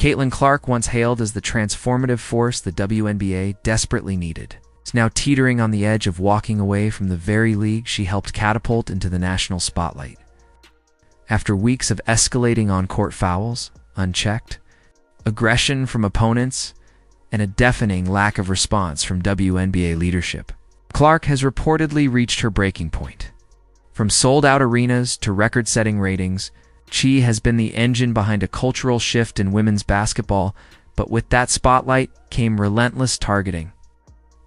Caitlin Clark, once hailed as the transformative force the WNBA desperately needed, is now teetering on the edge of walking away from the very league she helped catapult into the national spotlight. After weeks of escalating on-court fouls, unchecked, aggression from opponents, and a deafening lack of response from WNBA leadership, Clark has reportedly reached her breaking point. From sold-out arenas to record-setting ratings, she has been the engine behind a cultural shift in women's basketball, but with that spotlight came relentless targeting,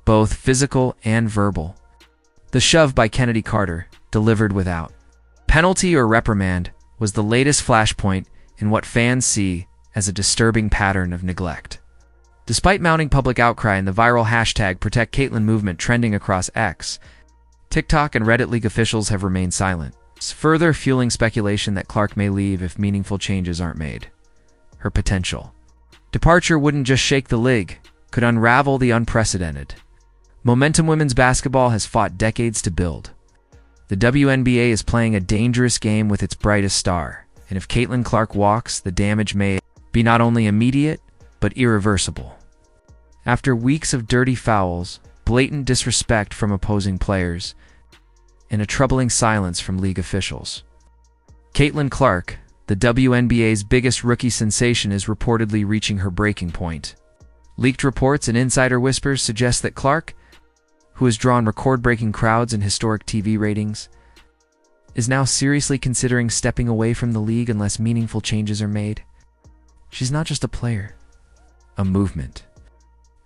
both physical and verbal. The shove by Kennedy Carter, delivered without penalty or reprimand, was the latest flashpoint in what fans see as a disturbing pattern of neglect. Despite mounting public outcry and the viral hashtag #ProtectCaitlin movement trending across X, TikTok and Reddit league officials have remained silent, further fueling speculation that Clark may leave if meaningful changes aren't made. Her potential departure wouldn't just shake the league, could unravel the unprecedented momentum women's basketball has fought decades to build. The WNBA is playing a dangerous game with its brightest star, and if Caitlin Clark walks, the damage may be not only immediate, but irreversible. After weeks of dirty fouls, blatant disrespect from opposing players, and a troubling silence from league officials, Caitlin Clark, the WNBA's biggest rookie sensation, is reportedly reaching her breaking point. Leaked reports and insider whispers suggest that Clark, who has drawn record-breaking crowds and historic TV ratings, is now seriously considering stepping away from the league unless meaningful changes are made. She's not just a player, a movement.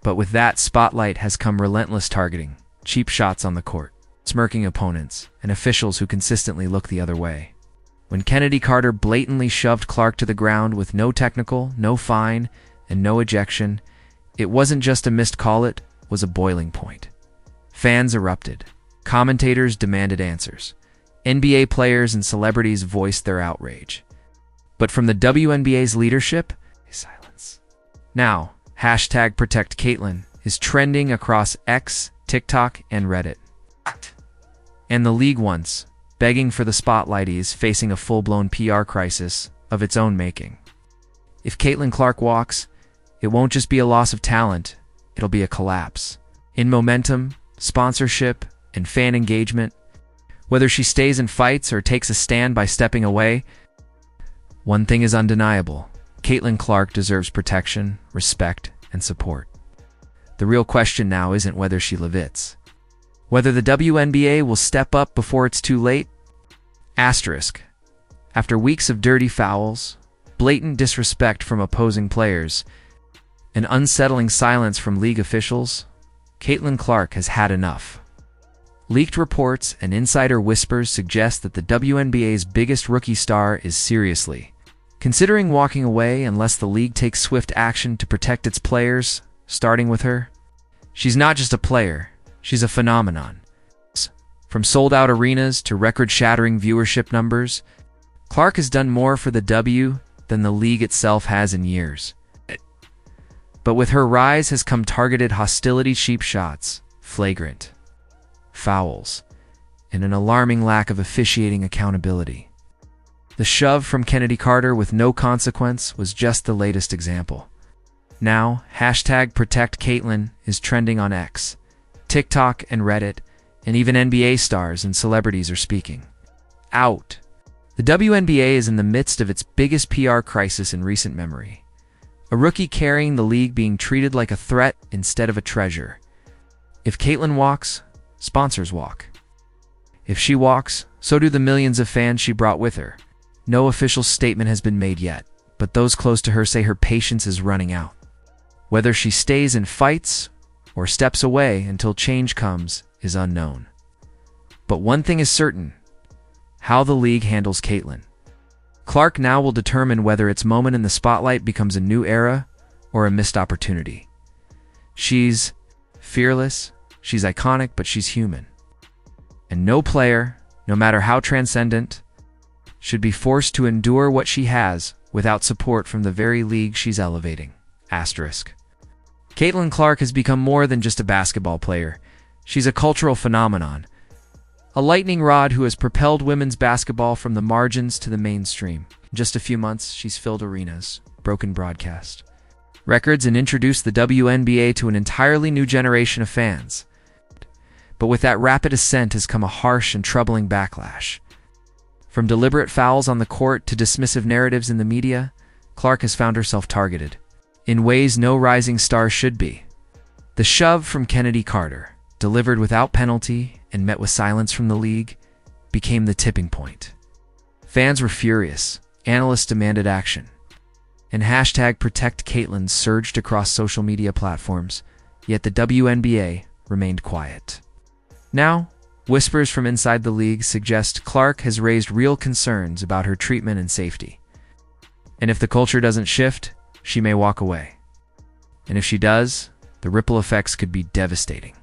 But with that spotlight has come relentless targeting, cheap shots on the court, smirking opponents, and officials who consistently look the other way. When Kennedy Carter blatantly shoved Clark to the ground with no technical, no fine, and no ejection, it wasn't just a missed call, it was a boiling point. Fans erupted. Commentators demanded answers. NBA players and celebrities voiced their outrage. But from the WNBA's leadership, silence. Now, #ProtectCaitlin is trending across X, TikTok, and Reddit. And the league, once begging for the spotlight, is facing a full-blown PR crisis of its own making. If Caitlin Clark walks, it won't just be a loss of talent, it'll be a collapse in momentum, sponsorship, and fan engagement. Whether she stays and fights or takes a stand by stepping away, one thing is undeniable: Caitlin Clark deserves protection, respect, and support. The real question now isn't whether she levits, whether the WNBA will step up before it's too late. After weeks of dirty fouls, blatant disrespect from opposing players, and unsettling silence from league officials, Caitlin Clark has had enough. Leaked reports and insider whispers suggest that the WNBA's biggest rookie star is seriously considering walking away unless the league takes swift action to protect its players, starting with her. She's not just a player, she's a phenomenon. From sold-out arenas to record-shattering viewership numbers, Clark has done more for the W than the league itself has in years. But with her rise has come targeted hostility, cheap shots, flagrant fouls, and an alarming lack of officiating accountability. The shove from Kennedy Carter with no consequence was just the latest example. Now, #ProtectCaitlin is trending on X, TikTok, and Reddit, and even NBA stars and celebrities are speaking out. The WNBA is in the midst of its biggest PR crisis in recent memory. A rookie carrying the league being treated like a threat instead of a treasure. If Caitlin walks, sponsors walk. If she walks, so do the millions of fans she brought with her. No official statement has been made yet, but those close to her say her patience is running out. Whether she stays and fights or steps away until change comes is unknown. But one thing is certain: how the league handles Caitlin Clark now will determine whether its moment in the spotlight becomes a new era or a missed opportunity. She's fearless, she's iconic, but she's human. And no player, no matter how transcendent, should be forced to endure what she has without support from the very league she's elevating. Caitlin Clark has become more than just a basketball player. She's a cultural phenomenon, a lightning rod who has propelled women's basketball from the margins to the mainstream. In just a few months, she's filled arenas, broken broadcast records and introduced the WNBA to an entirely new generation of fans. But with that rapid ascent has come a harsh and troubling backlash. From deliberate fouls on the court to dismissive narratives in the media, Clark has found herself targeted in ways no rising star should be. The shove from Kennedy Carter, delivered without penalty and met with silence from the league, became the tipping point. Fans were furious, analysts demanded action, and hashtag Protect Caitlin surged across social media platforms, yet the WNBA remained quiet. Now, whispers from inside the league suggest Clark has raised real concerns about her treatment and safety. And if the culture doesn't shift, she may walk away. And if she does, the ripple effects could be devastating.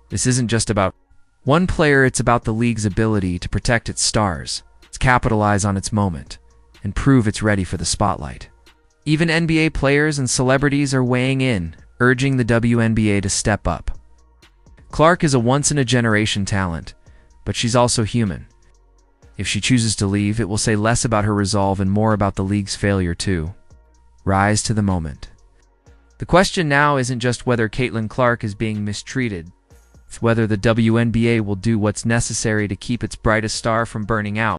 This isn't just about one player, it's about the league's ability to protect its stars, to capitalize on its moment, and prove it's ready for the spotlight. Even NBA players and celebrities are weighing in, urging the WNBA to step up. Clark is a once-in-a-generation talent, but she's also human. If she chooses to leave, it will say less about her resolve and more about the league's failure to rise to the moment. The question now isn't just whether Caitlin Clark is being mistreated, it's whether the WNBA will do what's necessary to keep its brightest star from burning out.